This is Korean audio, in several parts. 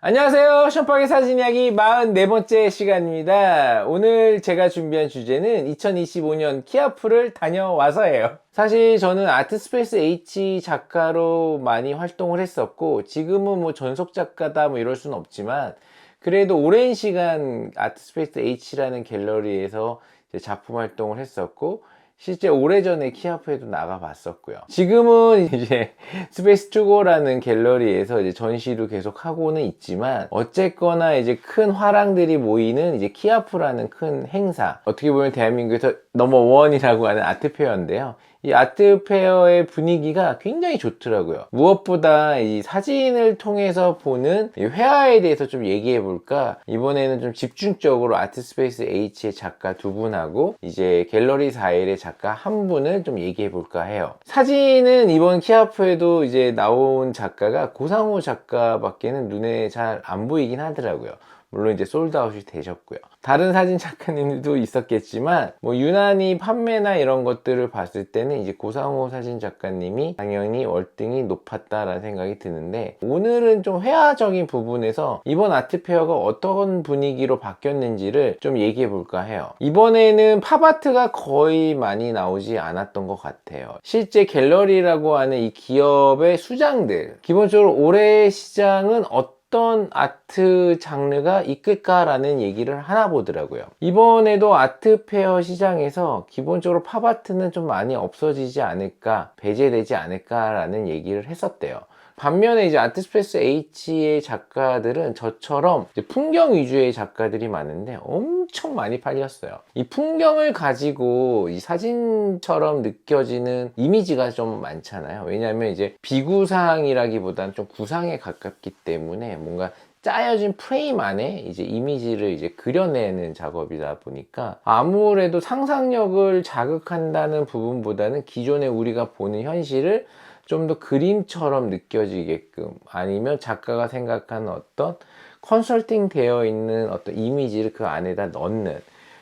안녕하세요. 션박의 사진 이야기 44번째 시간입니다. 오늘 제가 준비한 주제는 2025년 키아프를 다녀와서예요. 사실 저는 아트스페이스 H 작가로 많이 활동을 했었고, 지금은 뭐 전속 작가다 뭐 이럴 수는 없지만, 그래도 오랜 시간 아트스페이스 H라는 갤러리에서 이제 작품 활동을 했었고, 실제 오래전에 키아프에도 나가봤었고요. 지금은 이제 스페이스 투고라는 갤러리에서 이제 전시도 계속 하고는 있지만, 어쨌거나 이제 큰 화랑들이 모이는 이제 키아프라는 큰 행사, 어떻게 보면 대한민국에서 넘버원이라고 하는 아트페어인데요. 이 아트페어의 분위기가 굉장히 좋더라고요. 무엇보다 이 사진을 통해서 보는 이 회화에 대해서 좀 얘기해 볼까, 이번에는 좀 집중적으로 아트스페이스 H의 작가 두 분하고 이제 갤러리 4일의 작가 한 분을 좀 얘기해 볼까 해요. 사진은 이번 키아프에도 이제 나온 작가가 고상호 작가밖에는 눈에 잘 안 보이긴 하더라고요. 물론 이제 솔드아웃이 되셨고요. 다른 사진 작가님들도 있었겠지만, 뭐 유난히 판매나 이런 것들을 봤을 때는 이제 고상호 사진 작가님이 당연히 월등히 높았다라는 생각이 드는데, 오늘은 좀 회화적인 부분에서 이번 아트페어가 어떤 분위기로 바뀌었는지를 좀 얘기해 볼까 해요. 이번에는 팝아트가 거의 많이 나오지 않았던 것 같아요. 실제 갤러리라고 하는 이 기업의 수장들, 기본적으로 올해 시장은 어떤 아트 장르가 이끌까라는 얘기를 하나 보더라고요. 이번에도 아트페어 시장에서 기본적으로 팝아트는 좀 많이 없어지지 않을까, 배제되지 않을까라는 얘기를 했었대요. 반면에 이제 아트스페이스 H의 작가들은 저처럼 이제 풍경 위주의 작가들이 많은데 엄청 많이 팔렸어요. 이 풍경을 가지고 이 사진처럼 느껴지는 이미지가 좀 많잖아요. 왜냐하면 이제 비구상이라기보다는 좀 구상에 가깝기 때문에 뭔가 짜여진 프레임 안에 이제 이미지를 이제 그려내는 작업이다 보니까 아무래도 상상력을 자극한다는 부분보다는 기존에 우리가 보는 현실을 좀 더 그림처럼 느껴지게끔, 아니면 작가가 생각하는 어떤 컨설팅 되어 있는 어떤 이미지를 그 안에다 넣는,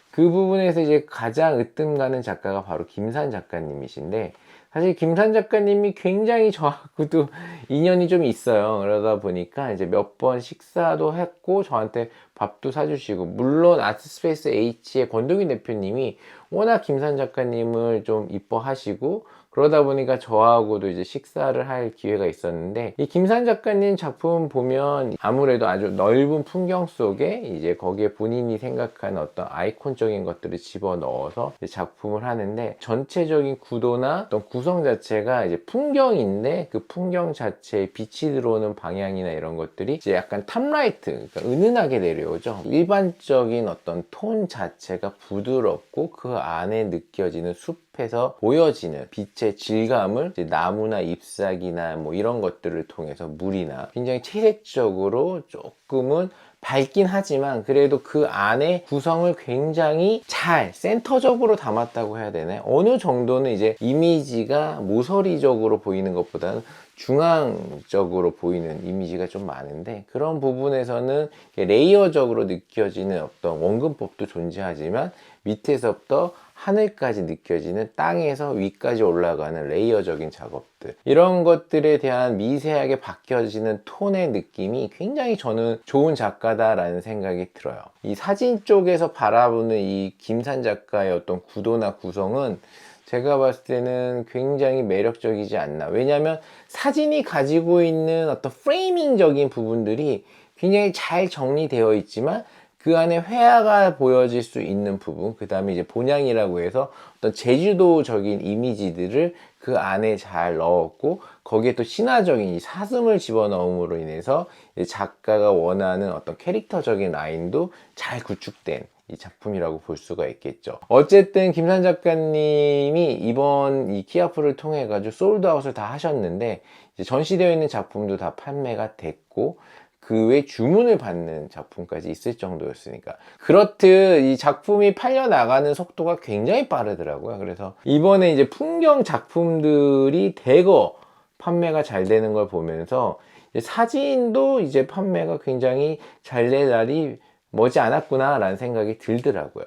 그 부분에서 이제 가장 으뜸 가는 작가가 바로 김산 작가님이신데, 사실 김산 작가님이 굉장히 저하고도 인연이 좀 있어요. 그러다 보니까 이제 몇 번 식사도 했고 저한테 밥도 사주시고, 물론 아트스페이스 H의 권동윤 대표님이 워낙 김산 작가님을 좀 이뻐하시고, 그러다 보니까 저하고도 이제 식사를 할 기회가 있었는데, 이 김산 작가님 작품 보면 아무래도 아주 넓은 풍경 속에 이제 거기에 본인이 생각하는 어떤 아이콘적인 것들을 집어넣어서 작품을 하는데, 전체적인 구도나 어떤 구성 자체가 이제 풍경인데, 그 풍경 자체에 빛이 들어오는 방향이나 이런 것들이 이제 약간 탑라이트, 그러니까 은은하게 내려오죠. 일반적인 어떤 톤 자체가 부드럽고, 그 안에 느껴지는 숲에서 보여지는 빛의 질감을 이제 나무나 잎사귀나 뭐 이런 것들을 통해서, 물이나 굉장히 체색적으로 조금은 밝긴 하지만 그래도 그 안에 구성을 굉장히 잘 센터적으로 담았다고 해야 되나요? 어느 정도는 이제 이미지가 모서리적으로 보이는 것보다는 중앙적으로 보이는 이미지가 좀 많은데, 그런 부분에서는 레이어적으로 느껴지는 어떤 원근법도 존재하지만, 밑에서부터 하늘까지 느껴지는, 땅에서 위까지 올라가는 레이어적인 작업들, 이런 것들에 대한 미세하게 바뀌어지는 톤의 느낌이 굉장히 저는 좋은 작가다라는 생각이 들어요. 이 사진 쪽에서 바라보는 이 김산 작가의 어떤 구도나 구성은 제가 봤을 때는 굉장히 매력적이지 않나. 왜냐하면 사진이 가지고 있는 어떤 프레이밍적인 부분들이 굉장히 잘 정리되어 있지만, 그 안에 회화가 보여질 수 있는 부분, 그 다음에 이제 본향이라고 해서 어떤 제주도적인 이미지들을 그 안에 잘 넣었고, 거기에 또 신화적인 이 사슴을 집어넣음으로 인해서 작가가 원하는 어떤 캐릭터적인 라인도 잘 구축된 이 작품이라고 볼 수가 있겠죠. 어쨌든 김산 작가님이 이번 이 키아프를 통해 가지고 솔드아웃을 다 하셨는데, 이제 전시되어 있는 작품도 다 판매가 됐고, 그 외 주문을 받는 작품까지 있을 정도였으니까, 그렇듯 이 작품이 팔려 나가는 속도가 굉장히 빠르더라고요. 그래서 이번에 이제 풍경 작품들이 대거 판매가 잘 되는 걸 보면서, 사진도 이제 판매가 굉장히 잘 될 날이 머지 않았구나 라는 생각이 들더라고요.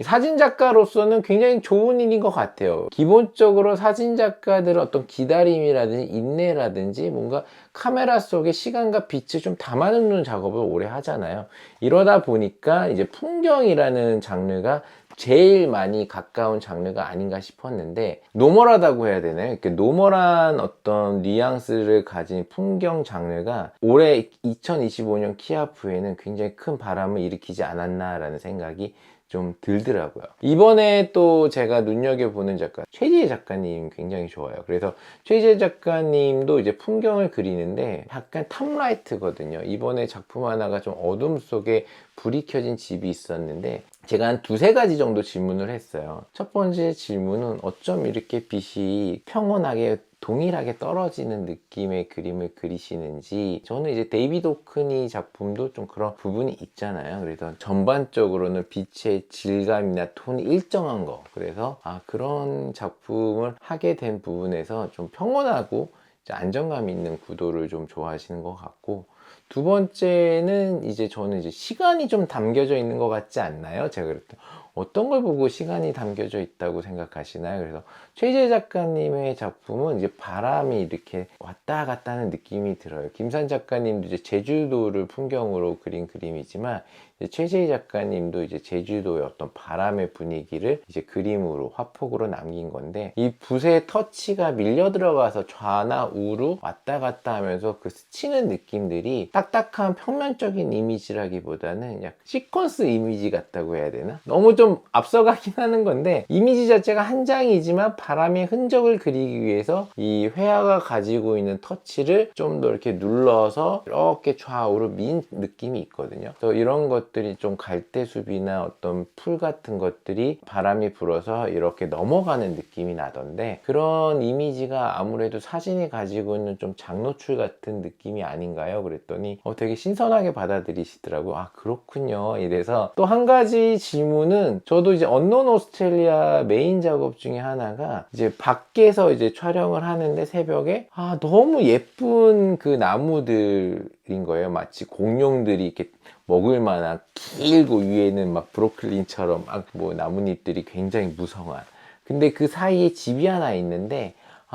사진 작가로서는 굉장히 좋은 일인 것 같아요. 기본적으로 사진 작가들은 어떤 기다림이라든지 인내라든지 뭔가 카메라 속에 시간과 빛을 좀 담아놓는 작업을 오래 하잖아요. 이러다 보니까 이제 풍경이라는 장르가 제일 많이 가까운 장르가 아닌가 싶었는데, 노멀하다고 해야 되나요? 이렇게 노멀한 어떤 뉘앙스를 가진 풍경 장르가 올해 2025년 키아프에는 굉장히 큰 바람을 일으키지 않았나라는 생각이 좀 들더라고요. 이번에 또 제가 눈여겨보는 작가, 최지혜 작가님 굉장히 좋아요. 그래서 최지혜 작가님도 이제 풍경을 그리는데 약간 탑라이트거든요. 이번에 작품 하나가 좀 어둠 속에 불이 켜진 집이 있었는데, 제가 한 두세 가지 정도 질문을 했어요. 첫 번째 질문은 어쩜 이렇게 빛이 평온하게 동일하게 떨어지는 느낌의 그림을 그리시는지. 저는 이제 데이비드 호크니 작품도 좀 그런 부분이 있잖아요. 그래서 전반적으로는 빛의 질감이나 톤이 일정한 거, 그래서 그런 작품을 하게 된 부분에서 좀 평온하고 안정감 있는 구도를 좀 좋아하시는 것 같고, 두 번째는 이제 저는 이제 시간이 좀 담겨져 있는 것 같지 않나요? 제가 그랬더니 어떤 걸 보고 시간이 담겨져 있다고 생각하시나요? 그래서 최재 작가님의 작품은 이제 바람이 이렇게 왔다 갔다 하는 느낌이 들어요. 김산 작가님도 이제 제주도를 풍경으로 그린 그림이지만, 최재 작가님도 이제 제주도의 어떤 바람의 분위기를 이제 그림으로 화폭으로 남긴 건데, 이 붓의 터치가 밀려 들어가서 좌나 우로 왔다 갔다 하면서 그 스치는 느낌들이 딱딱한 평면적인 이미지라기보다는 약간 시퀀스 이미지 같다고 해야 되나? 너무 좀 앞서가긴 하는 건데, 이미지 자체가 한 장이지만 바람의 흔적을 그리기 위해서 이 회화가 가지고 있는 터치를 좀 더 이렇게 눌러서 이렇게 좌우로 민 느낌이 있거든요. 그래서 이런 것들이 좀 갈대숲이나 어떤 풀 같은 것들이 바람이 불어서 이렇게 넘어가는 느낌이 나던데, 그런 이미지가 아무래도 사진이 가지고 있는 좀 장노출 같은 느낌이 아닌가요? 그랬더니 되게 신선하게 받아들이시더라고요. 아, 그렇군요. 이래서 또 한 가지 질문은, 저도 이제 언논 오스트레일리아 메인 작업 중에 하나가 이제 밖에서 이제 촬영을 하는데 새벽에 너무 예쁜 그 나무들인 거예요. 마치 공룡들이 이렇게 먹을 만한 길고 위에는 막 브로클린처럼 뭐 나뭇잎들이 굉장히 무성한, 근데 그 사이에 집이 하나 있는데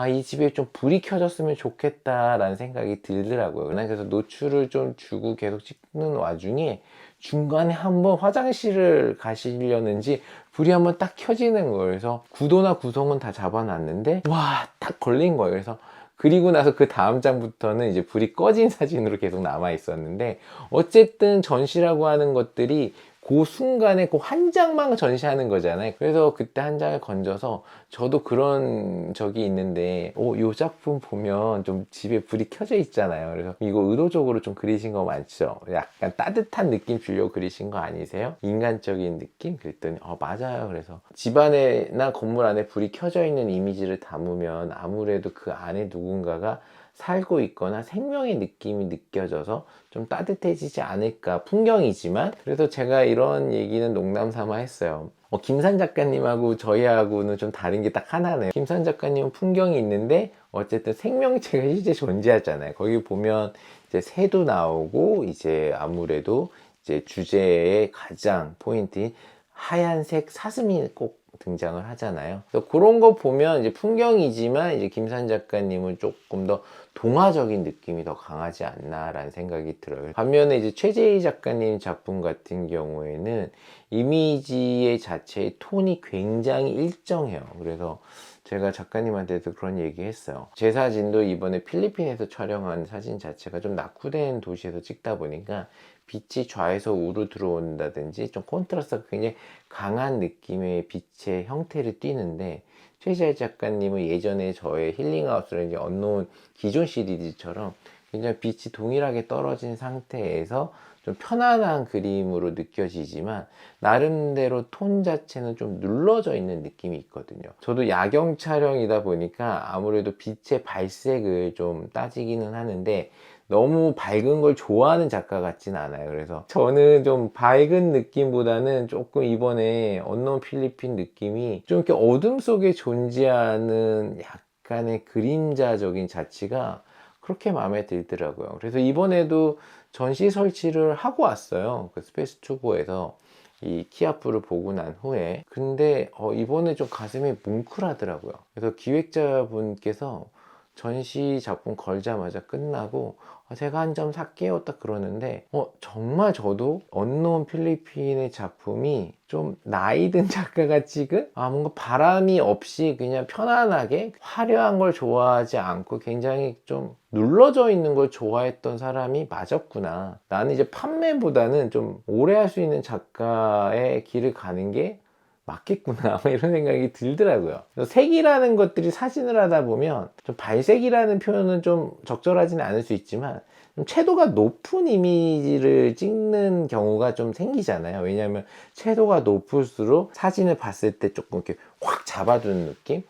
이 집에 좀 불이 켜졌으면 좋겠다라는 생각이 들더라고요. 그래서 노출을 좀 주고 계속 찍는 와중에 중간에 한번 화장실을 가시려는지 불이 한번 딱 켜지는 거예요. 그래서 구도나 구성은 다 잡아놨는데 딱 걸린 거예요. 그래서 그리고 나서 그 다음 장부터는 이제 불이 꺼진 사진으로 계속 남아 있었는데, 어쨌든 전시라고 하는 것들이 그 순간에 그 한 장만 전시하는 거잖아요. 그래서 그때 한 장을 건져서, 저도 그런 적이 있는데 요 작품 보면 좀 집에 불이 켜져 있잖아요. 그래서 이거 의도적으로 좀 그리신 거 맞죠? 약간 따뜻한 느낌 주려고 그리신 거 아니세요? 인간적인 느낌? 그랬더니 맞아요. 그래서 집안에나 건물 안에 불이 켜져 있는 이미지를 담으면 아무래도 그 안에 누군가가 살고 있거나 생명의 느낌이 느껴져서 좀 따뜻해지지 않을까. 풍경이지만. 그래서 제가 이런 얘기는 농담 삼아 했어요. 김산 작가님하고 저희하고는 좀 다른 게 딱 하나네요. 김산 작가님은 풍경이 있는데 어쨌든 생명체가 실제 존재하잖아요. 거기 보면 이제 새도 나오고, 이제 아무래도 이제 주제의 가장 포인트인 하얀색 사슴이 꼭 등장을 하잖아요. 그래서 그런 거 보면 이제 풍경이지만 이제 김산 작가님은 조금 더 동화적인 느낌이 더 강하지 않나라는 생각이 들어요. 반면에 이제 최재희 작가님 작품 같은 경우에는 이미지의 자체의 톤이 굉장히 일정해요. 그래서 제가 작가님한테도 그런 얘기 했어요. 제 사진도 이번에 필리핀에서 촬영한 사진 자체가 좀 낙후된 도시에서 찍다 보니까 빛이 좌에서 우로 들어온다든지 좀 콘트라스트가 굉장히 강한 느낌의 빛의 형태를 띠는데, 최지혜 작가님은 예전에 저의 힐링하우스라든지 언노운 기존 시리즈처럼 굉장히 빛이 동일하게 떨어진 상태에서 좀 편안한 그림으로 느껴지지만 나름대로 톤 자체는 좀 눌러져 있는 느낌이 있거든요. 저도 야경 촬영이다 보니까 아무래도 빛의 발색을 좀 따지기는 하는데, 너무 밝은 걸 좋아하는 작가 같지는 않아요. 그래서 저는 좀 밝은 느낌보다는 조금 이번에 언노운 필리핀 느낌이 좀 이렇게 어둠 속에 존재하는 약간의 그림자적인 자치가 그렇게 마음에 들더라고요. 그래서 이번에도 전시 설치를 하고 왔어요. 그 스페이스 투고에서. 이 키아프를 보고 난 후에. 근데 이번에 좀 가슴이 뭉클하더라고요. 그래서 기획자분께서 전시 작품 걸자마자 끝나고 제가 한 점 살게요 딱 그러는데 정말 저도 언노운 필리핀의 작품이 좀 나이든 작가가 찍은 뭔가 바람이 없이 그냥 편안하게 화려한 걸 좋아하지 않고 굉장히 좀 눌러져 있는 걸 좋아했던 사람이 맞았구나. 나는 이제 판매보다는 좀 오래 할 수 있는 작가의 길을 가는 게 맞겠구나 이런 생각이 들더라고요. 색이라는 것들이 사진을 하다 보면 좀 발색이라는 표현은 좀 적절하지는 않을 수 있지만 좀 채도가 높은 이미지를 찍는 경우가 좀 생기잖아요. 왜냐하면 채도가 높을수록 사진을 봤을 때 조금 이렇게 확 잡아두는 느낌.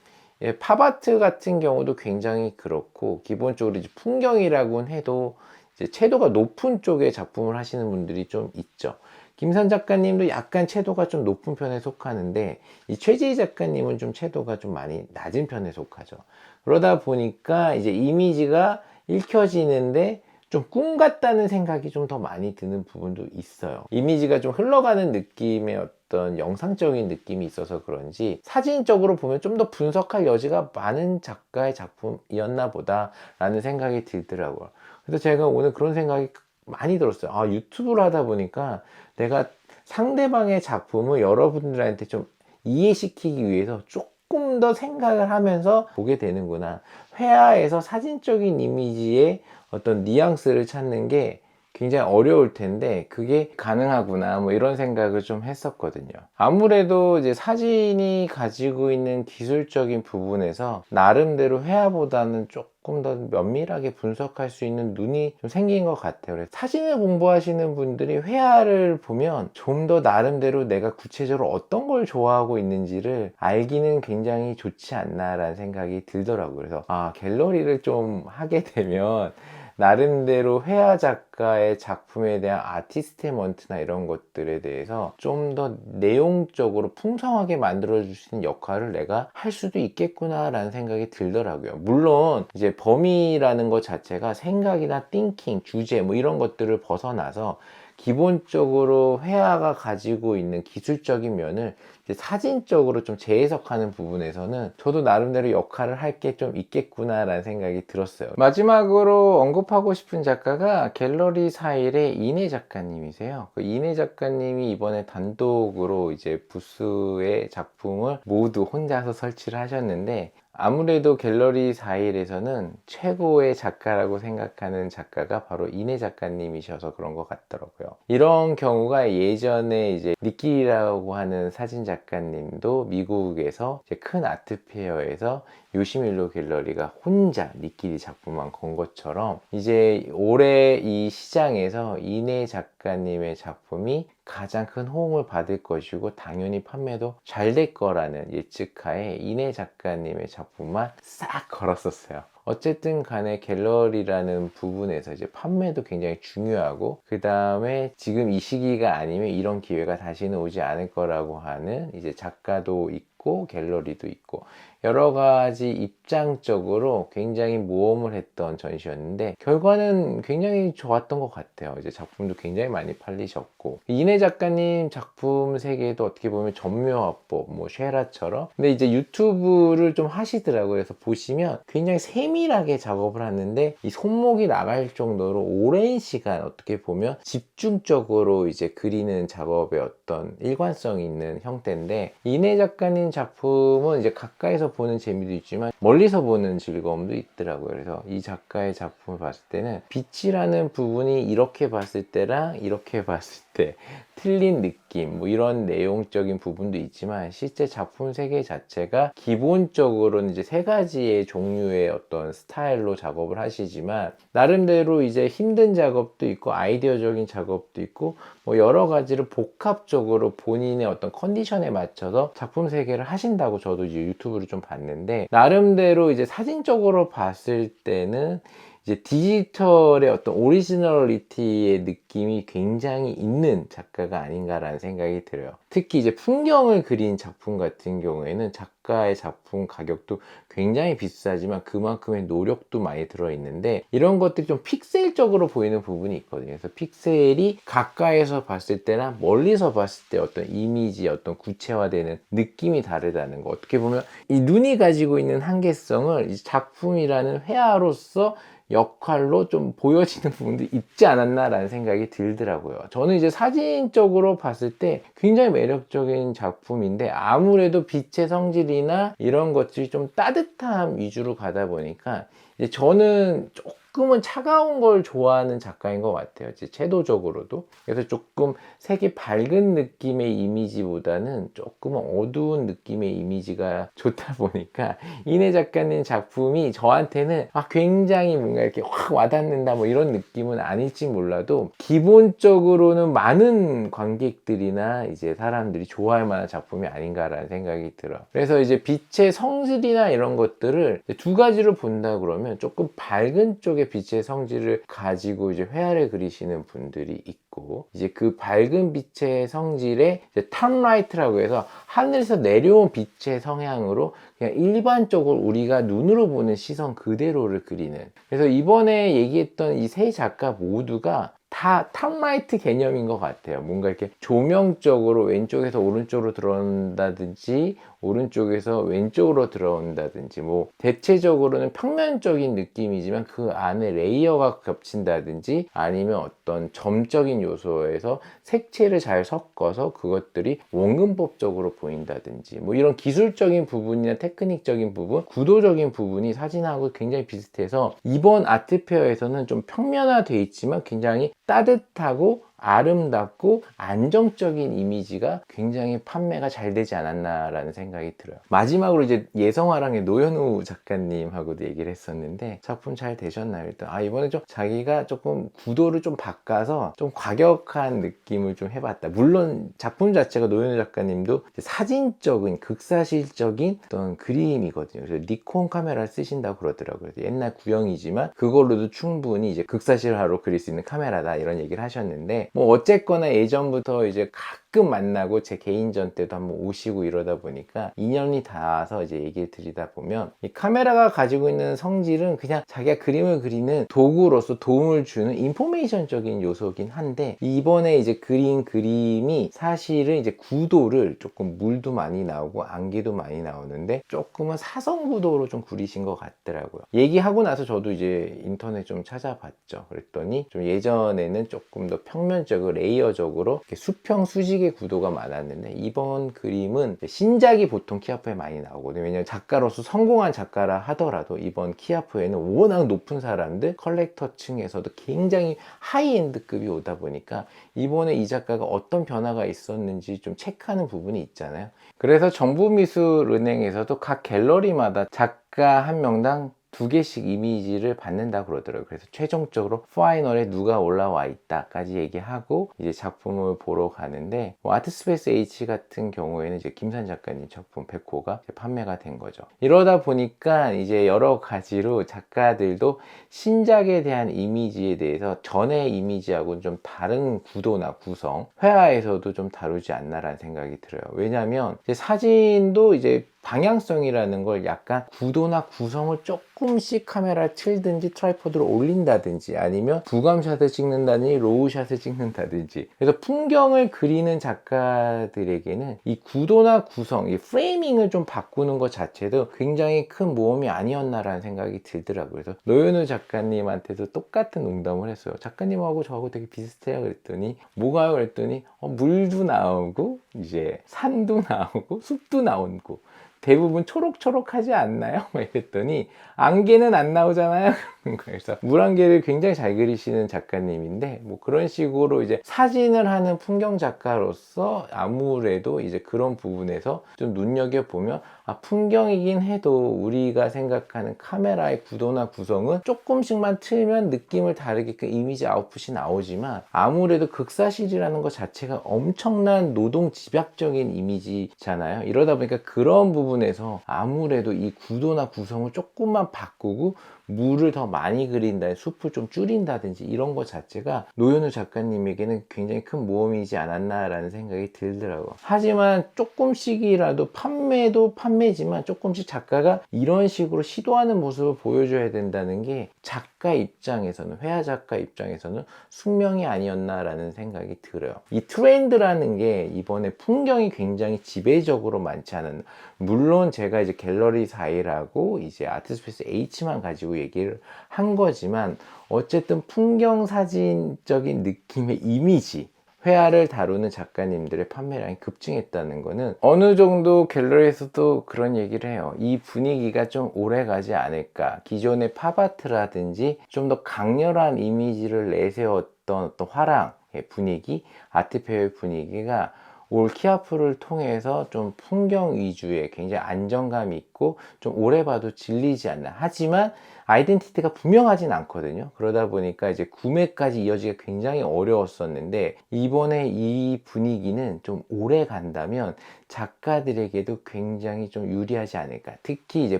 팝아트 같은 경우도 굉장히 그렇고, 기본적으로 이제 풍경이라고는 해도 이제 채도가 높은 쪽의 작품을 하시는 분들이 좀 있죠. 김선 작가님도 약간 채도가 좀 높은 편에 속하는데, 이 최재희 작가님은 좀 채도가 좀 많이 낮은 편에 속하죠. 그러다 보니까 이제 이미지가 읽혀지는데 좀 꿈 같다는 생각이 좀 더 많이 드는 부분도 있어요. 이미지가 좀 흘러가는 느낌의 어떤 영상적인 느낌이 있어서 그런지 사진적으로 보면 좀 더 분석할 여지가 많은 작가의 작품이었나 보다 라는 생각이 들더라고요. 그래서 제가 오늘 그런 생각이 많이 들었어요. 유튜브를 하다 보니까 내가 상대방의 작품을 여러분들한테 좀 이해시키기 위해서 조금 더 생각을 하면서 보게 되는구나. 회화에서 사진적인 이미지의 어떤 뉘앙스를 찾는 게 굉장히 어려울 텐데 그게 가능하구나 뭐 이런 생각을 좀 했었거든요. 아무래도 이제 사진이 가지고 있는 기술적인 부분에서 나름대로 회화보다는 조금 더 면밀하게 분석할 수 있는 눈이 좀 생긴 것 같아요. 그래서 사진을 공부하시는 분들이 회화를 보면 좀 더 나름대로 내가 구체적으로 어떤 걸 좋아하고 있는지를 알기는 굉장히 좋지 않나라는 생각이 들더라고요. 그래서 갤러리를 좀 하게 되면 나름대로 회화 작가의 작품에 대한 아티스트먼트나 이런 것들에 대해서 좀 더 내용적으로 풍성하게 만들어줄 수 있는 역할을 내가 할 수도 있겠구나 라는 생각이 들더라고요. 물론 이제 범위라는 것 자체가 생각이나 띵킹, 주제 뭐 이런 것들을 벗어나서 기본적으로 회화가 가지고 있는 기술적인 면을 사진적으로 좀 재해석하는 부분에서는 저도 나름대로 역할을 할 게 좀 있겠구나 라는 생각이 들었어요. 마지막으로 언급하고 싶은 작가가 갤러리 사일의 이내 작가님이세요. 그 이내 작가님이 이번에 단독으로 이제 부스의 작품을 모두 혼자서 설치를 하셨는데, 아무래도 갤러리 4일에서는 최고의 작가라고 생각하는 작가가 바로 이내 작가님이셔서 그런 것 같더라고요. 이런 경우가 예전에 이제 니키라고 하는 사진 작가님도 미국에서 이제 큰 아트 페어에서 요시밀로 갤러리가 혼자 니키리 작품만 건 것처럼 이제 올해 이 시장에서 이내 작가님의 작품이 가장 큰 호응을 받을 것이고 당연히 판매도 잘 될 거라는 예측하에 이내 작가님의 작품만 싹 걸었었어요. 어쨌든 간에 갤러리라는 부분에서 이제 판매도 굉장히 중요하고, 그 다음에 지금 이 시기가 아니면 이런 기회가 다시는 오지 않을 거라고 하는 이제 작가도 있고 갤러리도 있고 여러 가지 입장적으로 굉장히 모험을 했던 전시였는데 결과는 굉장히 좋았던 것 같아요. 이제 작품도 굉장히 많이 팔리셨고, 이내 작가님 작품 세계도 어떻게 보면 전묘화법, 뭐 쉐라처럼, 근데 이제 유튜브를 좀 하시더라고요. 그래서 보시면 굉장히 세밀하게 작업을 하는데 이 손목이 나갈 정도로 오랜 시간 어떻게 보면 집중적으로 이제 그리는 작업의 어떤 일관성 있는 형태인데, 이내 작가님 작품은 이제 가까이서 보는 재미도 있지만 멀리서 보는 즐거움도 있더라고요. 그래서 이 작가의 작품을 봤을 때는 빛이라는 부분이 이렇게 봤을 때랑 이렇게 봤을 때 틀린 느낌, 뭐 이런 내용적인 부분도 있지만 실제 작품 세계 자체가 기본적으로는 이제 세 가지의 종류의 어떤 스타일로 작업을 하시지만 나름대로 이제 힘든 작업도 있고 아이디어적인 작업도 있고 뭐 여러 가지를 복합적으로 본인의 어떤 컨디션에 맞춰서 작품 세계를 하신다고 저도 이제 유튜브를 좀 봤는데, 나름대로 이제 사진적으로 봤을 때는 이제 디지털의 어떤 오리지널리티의 느낌이 굉장히 있는 작가가 아닌가라는 생각이 들어요. 특히 이제 풍경을 그린 작품 같은 경우에는 작가의 작품 가격도 굉장히 비싸지만 그만큼의 노력도 많이 들어있는데, 이런 것들이 좀 픽셀적으로 보이는 부분이 있거든요. 그래서 픽셀이 가까이서 봤을 때나 멀리서 봤을 때 어떤 이미지, 어떤 구체화되는 느낌이 다르다는 거. 어떻게 보면 이 눈이 가지고 있는 한계성을 이 작품이라는 회화로서 역할로 좀 보여지는 부분도 있지 않았나라는 생각이 들더라고요. 저는 이제 사진적으로 봤을 때 굉장히 매력적인 작품인데, 아무래도 빛의 성질이나 이런 것들이 좀 따뜻함 위주로 가다 보니까 이제 저는 조금은 차가운 걸 좋아하는 작가인 것 같아요. 이제 채도적으로도. 그래서 조금 색이 밝은 느낌의 이미지보다는 조금 어두운 느낌의 이미지가 좋다 보니까 이내 작가님 작품이 저한테는 굉장히 뭔가 이렇게 확 와닿는다 뭐 이런 느낌은 아닐지 몰라도, 기본적으로는 많은 관객들이나 이제 사람들이 좋아할 만한 작품이 아닌가라는 생각이 들어요. 그래서 이제 빛의 성질이나 이런 것들을 두 가지로 본다 그러면, 조금 밝은 쪽의 빛의 성질을 가지고 이제 회화를 그리시는 분들이 있고, 이제 그 밝은 빛의 성질에 탑라이트라고 해서 하늘에서 내려온 빛의 성향으로 그냥 일반적으로 우리가 눈으로 보는 시선 그대로를 그리는, 그래서 이번에 얘기했던 이 세 작가 모두가 다 탑라이트 개념인 것 같아요. 뭔가 이렇게 조명적으로 왼쪽에서 오른쪽으로 들어온다든지 오른쪽에서 왼쪽으로 들어온다든지, 뭐 대체적으로는 평면적인 느낌이지만 그 안에 레이어가 겹친다든지, 아니면 어떤 점적인 요소에서 색채를 잘 섞어서 그것들이 원근법적으로 보인다든지, 뭐 이런 기술적인 부분이나 테크닉적인 부분, 구도적인 부분이 사진하고 굉장히 비슷해서 이번 아트페어에서는 좀 평면화되어 있지만 굉장히 따뜻하고 아름답고 안정적인 이미지가 굉장히 판매가 잘 되지 않았나라는 생각이 들어요. 마지막으로 이제 예성화랑의 노현우 작가님하고도 얘기를 했었는데, 작품 잘 되셨나요? 일단 이번에 좀 자기가 조금 구도를 좀 바꿔서 좀 과격한 느낌을 좀 해봤다. 물론 작품 자체가 노현우 작가님도 사진적인 극사실적인 어떤 그림이거든요. 그래서 니콘 카메라를 쓰신다고 그러더라고요. 옛날 구형이지만 그걸로도 충분히 이제 극사실화로 그릴 수 있는 카메라다, 이런 얘기를 하셨는데, 뭐 어쨌거나 예전부터 이제 가끔 만나고 제 개인전 때도 한번 오시고 이러다 보니까 인연이 닿아서 이제 얘기를 드리다 보면, 이 카메라가 가지고 있는 성질은 그냥 자기가 그림을 그리는 도구로서 도움을 주는 인포메이션적인 요소긴 한데, 이번에 이제 그린 그림이 사실은 이제 구도를 조금 물도 많이 나오고 안개도 많이 나오는데 조금은 사선 구도로 좀 그리신 것 같더라고요. 얘기하고 나서 저도 이제 인터넷 좀 찾아봤죠. 그랬더니 좀 예전에는 조금 더 평면적으로 레이어적으로 이렇게 수평 수직의 구도가 많았는데, 이번 그림은 신작이 보통 키아프에 많이 나오거든요. 왜냐면 작가로서 성공한 작가라 하더라도 이번 키아프에는 워낙 높은 사람들, 컬렉터 층에서도 굉장히 하이엔드급이 오다 보니까 이번에 이 작가가 어떤 변화가 있었는지 좀 체크하는 부분이 있잖아요. 그래서 정부미술은행에서도 각 갤러리마다 작가 한 명당 2개씩 이미지를 받는다 그러더라고요. 그래서 최종적으로 파이널에 누가 올라와 있다까지 얘기하고 이제 작품을 보러 가는데, 뭐 아트스페이스 H 같은 경우에는 이제 김산 작가님 작품 100호가 판매가 된 거죠. 이러다 보니까 이제 여러 가지로 작가들도 신작에 대한 이미지에 대해서 전의 이미지하고는 좀 다른 구도나 구성, 회화에서도 좀 다루지 않나라는 생각이 들어요. 왜냐하면 이제 사진도 이제 방향성이라는 걸 약간 구도나 구성을 조금씩 카메라를 틀든지 트라이포드를 올린다든지, 아니면 부감샷을 찍는다든지 로우샷을 찍는다든지, 그래서 풍경을 그리는 작가들에게는 이 구도나 구성, 이 프레이밍을 좀 바꾸는 것 자체도 굉장히 큰 모험이 아니었나라는 생각이 들더라고요. 그래서 노현우 작가님한테도 똑같은 농담을 했어요. 작가님하고 저하고 되게 비슷해요. 그랬더니 뭐가요? 그랬더니 물도 나오고 이제 산도 나오고 숲도 나오고 대부분 초록초록하지 않나요? 이랬더니 안개는 안 나오잖아요. 그래서 물안개를 굉장히 잘 그리시는 작가님인데, 뭐 그런 식으로 이제 사진을 하는 풍경 작가로서 아무래도 이제 그런 부분에서 좀 눈여겨보면, 풍경이긴 해도 우리가 생각하는 카메라의 구도나 구성은 조금씩만 틀면 느낌을 다르게끔 이미지 아웃풋이 나오지만, 아무래도 극사실이라는 것 자체가 엄청난 노동 집약적인 이미지잖아요. 이러다 보니까 그런 부분 부분에서 아무래도 이 구도나 구성을 조금만 바꾸고 물을 더 많이 그린다, 숲을 좀 줄인다든지 이런 것 자체가 노현우 작가님에게는 굉장히 큰 모험이지 않았나라는 생각이 들더라고요. 하지만 조금씩이라도 판매도 판매지만 조금씩 작가가 이런 식으로 시도하는 모습을 보여줘야 된다는 게 작가 입장에서는, 회화 작가 입장에서는 숙명이 아니었나라는 생각이 들어요. 이 트렌드라는 게 이번에 풍경이 굉장히 지배적으로 많지 않은, 물론 제가 이제 갤러리 4일하고 이제 아트스페이스 H만 가지고 얘기를 한 거지만 어쨌든 풍경 사진적인 느낌의 이미지, 회화를 다루는 작가님들의 판매량이 급증했다는 거는 어느 정도 갤러리에서도 그런 얘기를 해요. 이 분위기가 좀 오래 가지 않을까. 기존의 팝아트라든지 좀 더 강렬한 이미지를 내세웠던 어떤 화랑의 분위기, 아트페어의 분위기가 올 키아프를 통해서 좀 풍경 위주의 굉장히 안정감 있고 좀 오래 봐도 질리지 않는, 하지만 아이덴티티가 분명하진 않거든요. 그러다 보니까 이제 구매까지 이어지기가 굉장히 어려웠었는데 이번에 이 분위기는 좀 오래 간다면 작가들에게도 굉장히 좀 유리하지 않을까. 특히 이제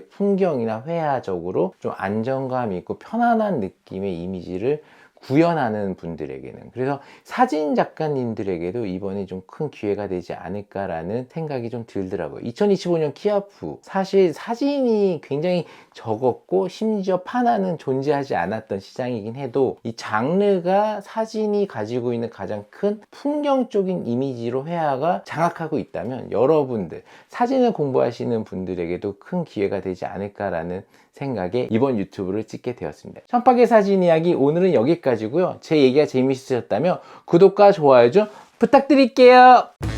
풍경이나 회화적으로 좀 안정감 있고 편안한 느낌의 이미지를 구현하는 분들에게는, 그래서 사진 작가님들에게도 이번에 좀 큰 기회가 되지 않을까라는 생각이 좀 들더라고요. 2025년 키아프, 사실 사진이 굉장히 적었고 심지어 판화는 존재하지 않았던 시장이긴 해도 이 장르가 사진이 가지고 있는 가장 큰 풍경적인 이미지로 회화가 장악하고 있다면 여러분들, 사진을 공부하시는 분들에게도 큰 기회가 되지 않을까라는 생각에 이번 유튜브를 찍게 되었습니다. 천박의 사진 이야기 오늘은 여기까지고요. 제 얘기가 재미있으셨다면 구독과 좋아요 좀 부탁드릴게요.